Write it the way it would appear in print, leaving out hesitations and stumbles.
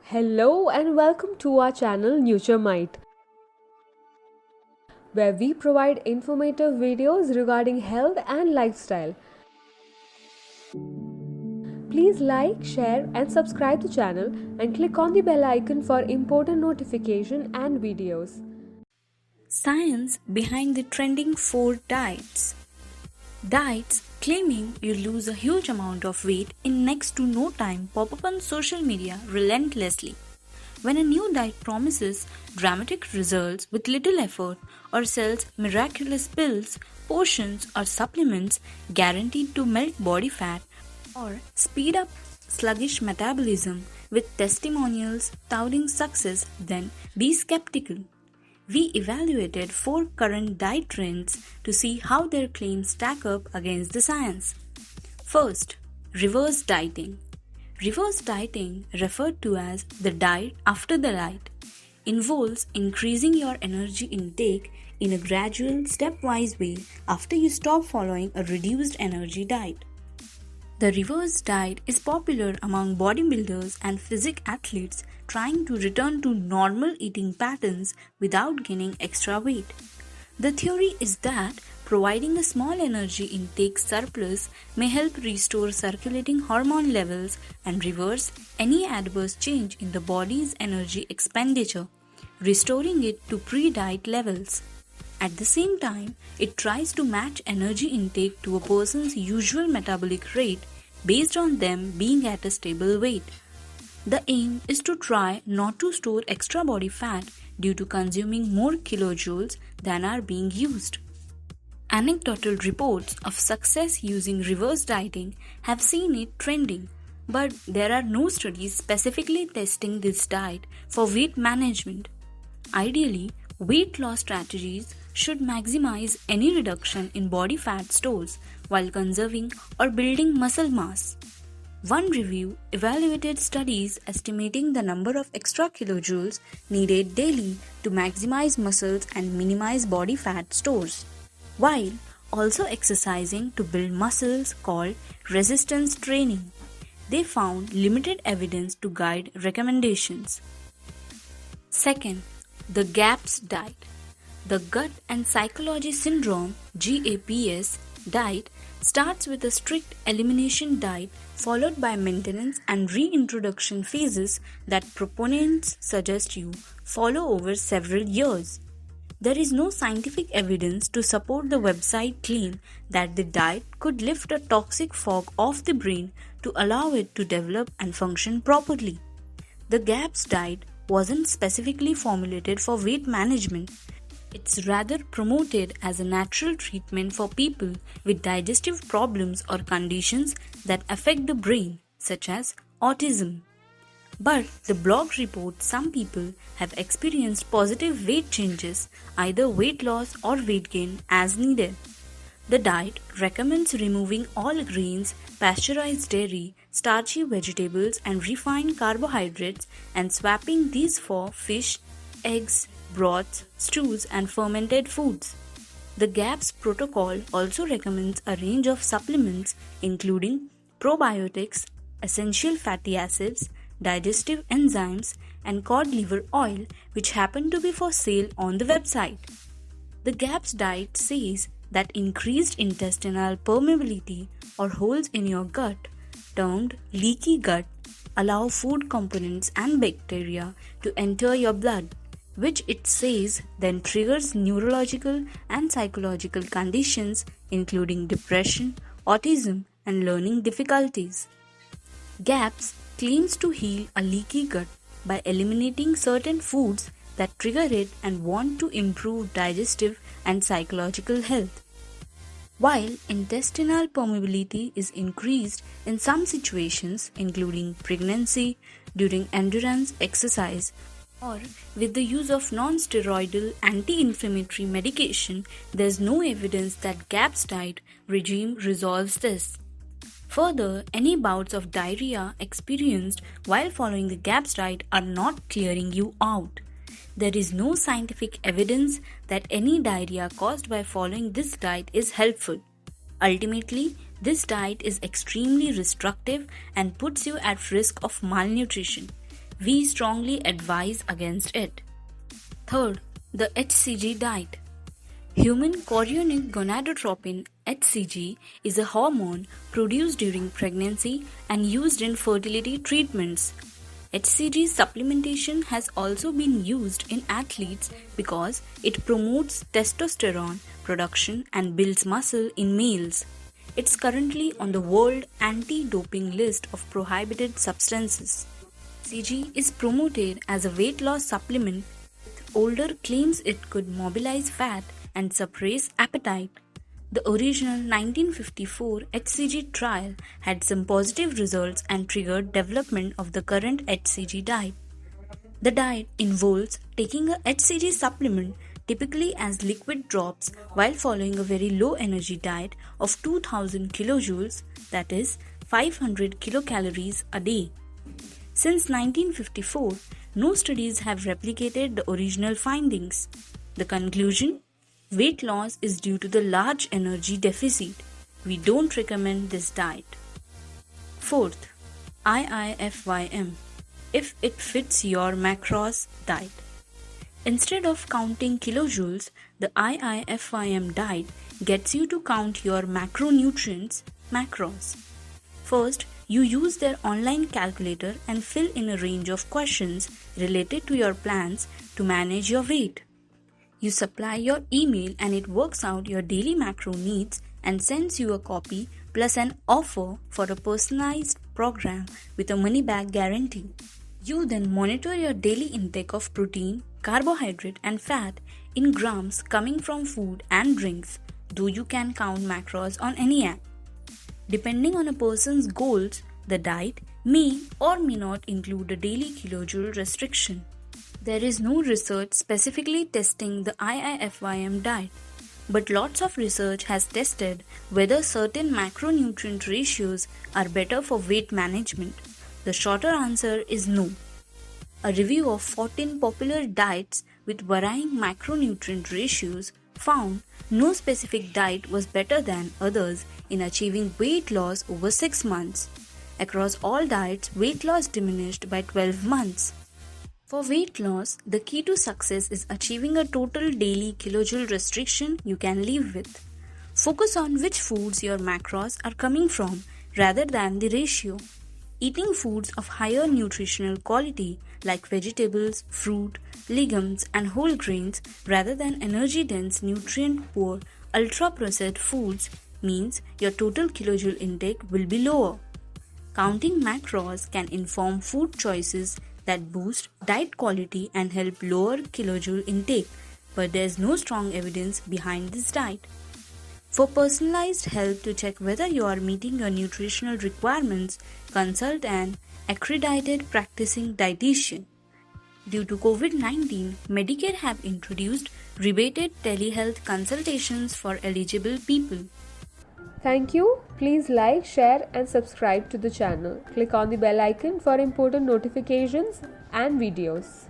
Hello and welcome to our channel NutureMite, where we provide informative videos regarding health and lifestyle. Please like, share and subscribe the channel and click on the bell icon for important notification and videos. Science behind the trending 4 diets. Diets claiming you lose a huge amount of weight in next to no time pop up on social media relentlessly. When a new diet promises dramatic results with little effort or sells miraculous pills, potions, or supplements guaranteed to melt body fat or speed up sluggish metabolism with testimonials touting success, then be skeptical. We evaluated 4 current diet trends to see how their claims stack up against the science. First, reverse dieting. Reverse dieting, referred to as the diet after the light, involves increasing your energy intake in a gradual, stepwise way after you stop following a reduced energy diet. The reverse diet is popular among bodybuilders and physique athletes trying to return to normal eating patterns without gaining extra weight. The theory is that providing a small energy intake surplus may help restore circulating hormone levels and reverse any adverse change in the body's energy expenditure, restoring it to pre-diet levels. At the same time, it tries to match energy intake to a person's usual metabolic rate based on them being at a stable weight. The aim is to try not to store extra body fat due to consuming more kilojoules than are being used. Anecdotal reports of success using reverse dieting have seen it trending, but there are no studies specifically testing this diet for weight management. Ideally, weight loss strategies should maximize any reduction in body fat stores while conserving or building muscle mass. One review evaluated studies estimating the number of extra kilojoules needed daily to maximize muscles and minimize body fat stores, while also exercising to build muscles called resistance training. They found limited evidence to guide recommendations. Second, the GAPS diet. The Gut and Psychology Syndrome (GAPS) diet starts with a strict elimination diet followed by maintenance and reintroduction phases that proponents suggest you follow over several years. There is no scientific evidence to support the website claim that the diet could lift a toxic fog off the brain to allow it to develop and function properly. The GAPS diet wasn't specifically formulated for weight management. It's rather promoted as a natural treatment for people with digestive problems or conditions that affect the brain, such as autism. But the blog reports some people have experienced positive weight changes, either weight loss or weight gain as needed. The diet recommends removing all grains, pasteurized dairy, starchy vegetables, and refined carbohydrates and swapping these for fish, eggs, broths, stews, and fermented foods. The GAPS protocol also recommends a range of supplements including probiotics, essential fatty acids, digestive enzymes, and cod liver oil, which happen to be for sale on the website. The GAPS diet says that increased intestinal permeability or holes in your gut, termed leaky gut, allow food components and bacteria to enter your blood, which it says then triggers neurological and psychological conditions including depression, autism, and learning difficulties. GAPS claims to heal a leaky gut by eliminating certain foods that trigger it and want to improve digestive and psychological health. While intestinal permeability is increased in some situations, including pregnancy, during endurance exercise, or with the use of non-steroidal anti-inflammatory medication, there is no evidence that GAPS diet regime resolves this. Further, any bouts of diarrhea experienced while following the GAPS diet are not clearing you out. There is no scientific evidence that any diarrhea caused by following this diet is helpful. Ultimately, this diet is extremely restrictive and puts you at risk of malnutrition. We strongly advise against it. Third, the HCG diet. Human chorionic gonadotropin HCG is a hormone produced during pregnancy and used in fertility treatments. HCG supplementation has also been used in athletes because it promotes testosterone production and builds muscle in males. It's currently on the World Anti-Doping List of prohibited substances. HCG is promoted as a weight loss supplement. Older claims it could mobilize fat and suppress appetite. The original 1954 HCG trial had some positive results and triggered development of the current HCG diet. The diet involves taking a HCG supplement typically as liquid drops while following a very low energy diet of 2000 kilojoules, that is 500 kilocalories a day. Since 1954, no studies have replicated the original findings. The conclusion: weight loss is due to the large energy deficit. We don't recommend this diet. Fourth, IIFYM, if it fits your macros diet. Instead of counting kilojoules, the IIFYM diet gets you to count your macronutrients, macros. First, you use their online calculator and fill in a range of questions related to your plans to manage your weight. You supply your email and it works out your daily macro needs and sends you a copy plus an offer for a personalized program with a money back guarantee. You then monitor your daily intake of protein, carbohydrate and fat in grams coming from food and drinks, though you can count macros on any app. Depending on a person's goals, the diet may or may not include a daily kilojoule restriction. There is no research specifically testing the IIFYM diet, but lots of research has tested whether certain macronutrient ratios are better for weight management. The shorter answer is no. A review of 14 popular diets with varying macronutrient ratios found no specific diet was better than others in achieving weight loss over 6 months. Across all diets, weight loss diminished by 12 months. For weight loss, the key to success is achieving a total daily kilojoule restriction you can live with. Focus on which foods your macros are coming from rather than the ratio. Eating foods of higher nutritional quality like vegetables, fruit, legumes and whole grains rather than energy-dense, nutrient-poor, ultra-processed foods means your total kilojoule intake will be lower. Counting macros can inform food choices that boost diet quality and help lower kilojoule intake, but there is no strong evidence behind this diet. For personalized help to check whether you are meeting your nutritional requirements, consult an accredited practicing dietitian. Due to COVID-19, Medicare have introduced rebated telehealth consultations for eligible people. Thank you. Please like, share and subscribe to the channel. Click on the bell icon for important notifications and videos.